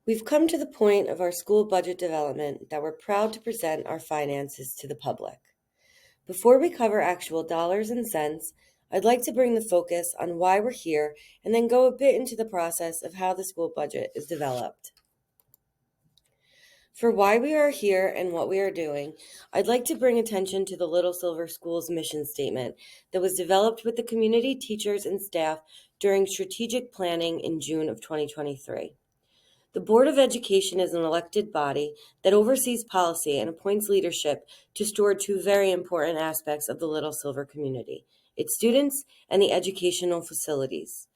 We've come to the point of our school budget development that we're proud to present our finances to the public. Before we cover actual dollars and cents, I'd like to bring the focus on why we're here and then go a bit into the process of how the school budget is developed. For why we are here and what we are doing, I'd like to bring attention to the Little Silver School's mission statement that was developed with the community, teachers, and staff during strategic planning in June of 2023. The Board of Education is an elected body that oversees policy and appoints leadership to steward two very important aspects of the Little Silver community: its students and the educational facilities.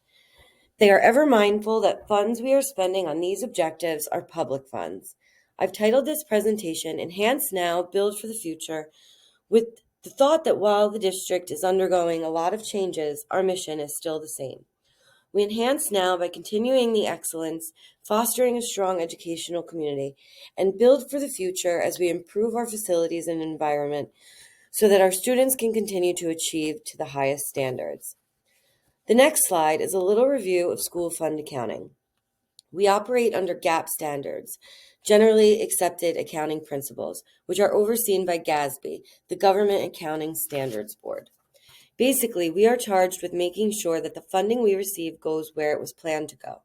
They are ever mindful that funds we are spending on these objectives are public funds. I've titled this presentation Enhance Now, Build for the Future, with the thought that while the district is undergoing a lot of changes, our mission is still the same. We enhance now by continuing the excellence, fostering a strong educational community, and build for the future as we improve our facilities and environment so that our students can continue to achieve to the highest standards. The next slide is a little review of school fund accounting. We operate under GAAP standards, generally accepted accounting principles, which are overseen by GASB, the Government Accounting Standards Board. Basically, we are charged with making sure that the funding we receive goes where it was planned to go.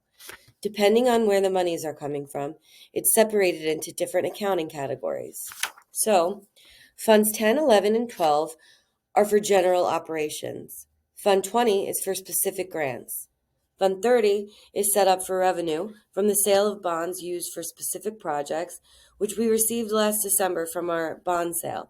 Depending on where the monies are coming from, it's separated into different accounting categories. So, Funds 10, 11, and 12 are for general operations. Fund 20 is for specific grants. Fund 30 is set up for revenue from the sale of bonds used for specific projects, which we received last December from our bond sale,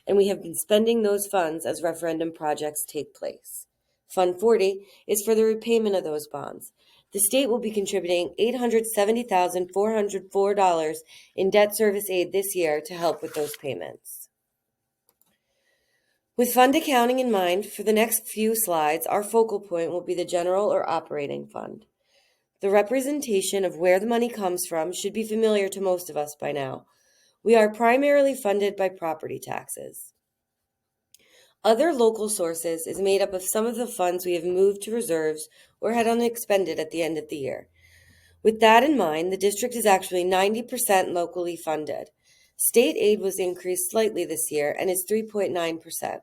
and we have been spending those funds as referendum projects take place. Fund 40 is for the repayment of those bonds. The state will be contributing $870,404 in debt service aid this year to help with those payments. With fund accounting in mind, for the next few slides, our focal point will be the general or operating fund. The representation of where the money comes from should be familiar to most of us by now. We are primarily funded by property taxes. Other local sources is made up of some of the funds we have moved to reserves or had unexpended at the end of the year. With that in mind, the district is actually 90% locally funded. State aid was increased slightly this year and is 3.9%.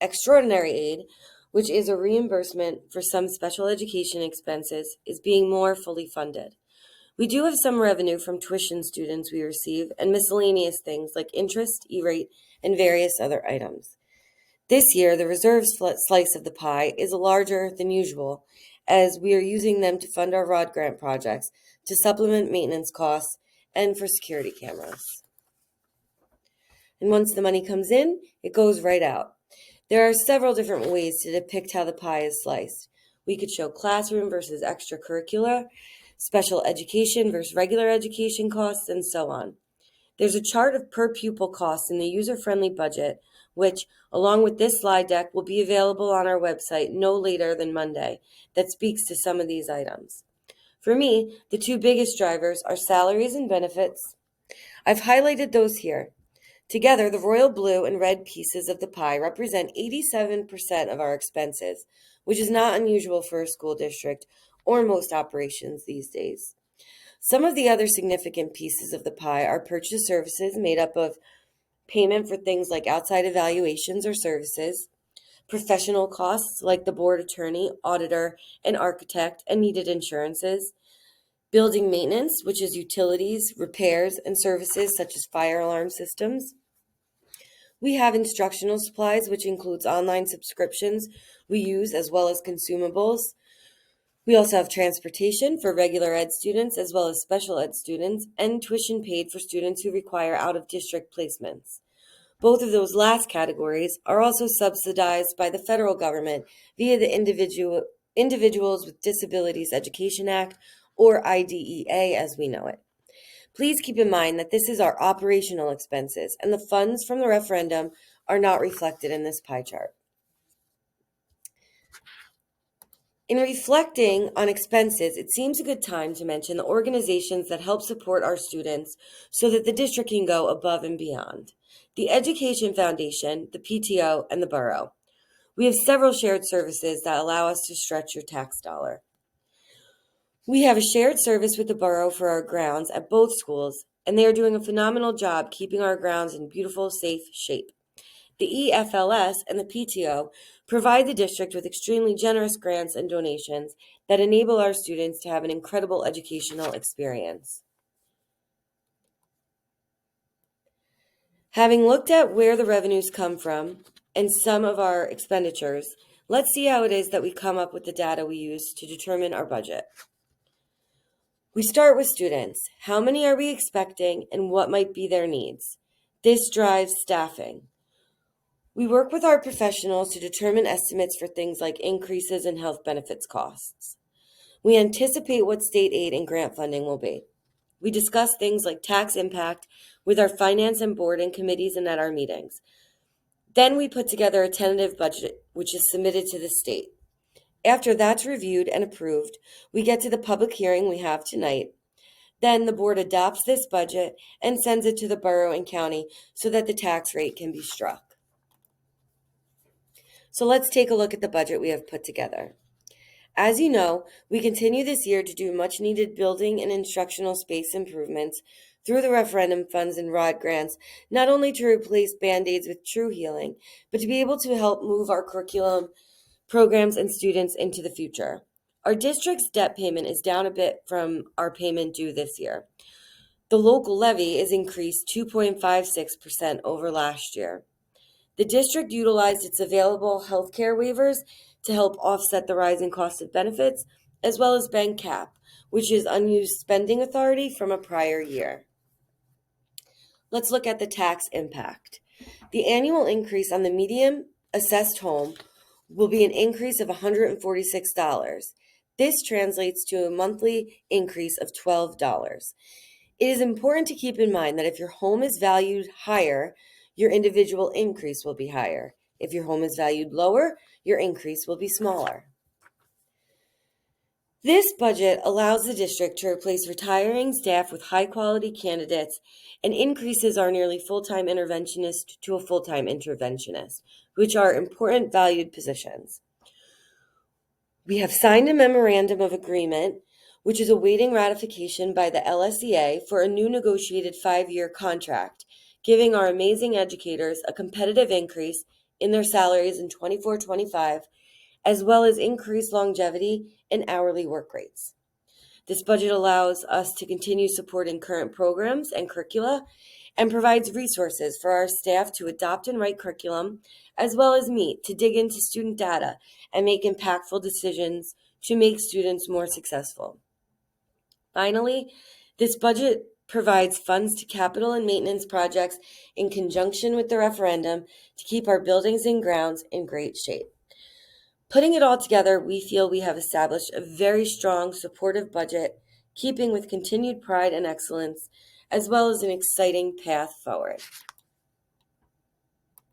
Extraordinary aid, which is a reimbursement for some special education expenses, is being more fully funded. We do have some revenue from tuition students we receive and miscellaneous things like interest, E-rate, and various other items. This year, the reserves slice of the pie is larger than usual, as we are using them to fund our ROD grant projects, to supplement maintenance costs, and for security cameras. And once the money comes in, it goes right out. There are several different ways to depict how the pie is sliced. We could show classroom versus extracurricular, special education versus regular education costs, and so on. There's a chart of per pupil costs in the user-friendly budget, which, along with this slide deck, will be available on our website no later than Monday, that speaks to some of these items. For me, the two biggest drivers are salaries and benefits. I've highlighted those here. Together, the royal blue and red pieces of the pie represent 87% of our expenses, which is not unusual for a school district or most operations these days. Some of the other significant pieces of the pie are purchase services made up of payment for things like outside evaluations or services, professional costs like the board attorney, auditor, and architect, and needed insurances, building maintenance, which is utilities, repairs, and services such as fire alarm systems. We have instructional supplies, which includes online subscriptions we use as well as consumables. We also have transportation for regular ed students as well as special ed students, and tuition paid for students who require out-of-district placements. Both of those last categories are also subsidized by the federal government via the Individuals with Disabilities Education Act, or IDEA as we know it. Please keep in mind that this is our operational expenses, and the funds from the referendum are not reflected in this pie chart. In reflecting on expenses, it seems a good time to mention the organizations that help support our students so that the district can go above and beyond. The Education Foundation, the PTO, and the borough. We have several shared services that allow us to stretch your tax dollar. We have a shared service with the borough for our grounds at both schools, and they are doing a phenomenal job keeping our grounds in beautiful, safe shape. The EFLS and the PTO provide the district with extremely generous grants and donations that enable our students to have an incredible educational experience. Having looked at where the revenues come from and some of our expenditures, let's see how it is that we come up with the data we use to determine our budget. We start with students. How many are we expecting and what might be their needs? This drives staffing. We work with our professionals to determine estimates for things like increases in health benefits costs. We anticipate what state aid and grant funding will be. We discuss things like tax impact with our finance and board and committees and at our meetings. Then we put together a tentative budget, which is submitted to the state. After that's reviewed and approved, we get to the public hearing we have tonight. Then the board adopts this budget and sends it to the borough and county so that the tax rate can be struck. So let's take a look at the budget we have put together. As you know, we continue this year to do much needed building and instructional space improvements through the referendum funds and ROD grants, not only to replace Band-Aids with true healing, but to be able to help move our curriculum, programs, and students into the future. Our district's debt payment is down a bit from our payment due this year. The local levy is increased 2.56% over last year. The district utilized its available healthcare waivers to help offset the rising cost of benefits, as well as bank cap, which is unused spending authority from a prior year. Let's look at the tax impact. The annual increase on the median assessed home will be an increase of $146. This translates to a monthly increase of $12. It is important to keep in mind that if your home is valued higher, your individual increase will be higher. If your home is valued lower, your increase will be smaller. This budget allows the district to replace retiring staff with high-quality candidates and increases our nearly full-time interventionist to a full-time interventionist, which are important valued positions. We have signed a memorandum of agreement, which is awaiting ratification by the LSEA for a new negotiated 5-year contract, giving our amazing educators a competitive increase in their salaries in 24-25, as well as increased longevity and hourly work rates. This budget allows us to continue supporting current programs and curricula and provides resources for our staff to adopt and write curriculum, as well as meet to dig into student data and make impactful decisions to make students more successful. Finally, this budget provides funds to capital and maintenance projects in conjunction with the referendum to keep our buildings and grounds in great shape. Putting it all together, we feel we have established a very strong, supportive budget, keeping with continued pride and excellence, as well as an exciting path forward.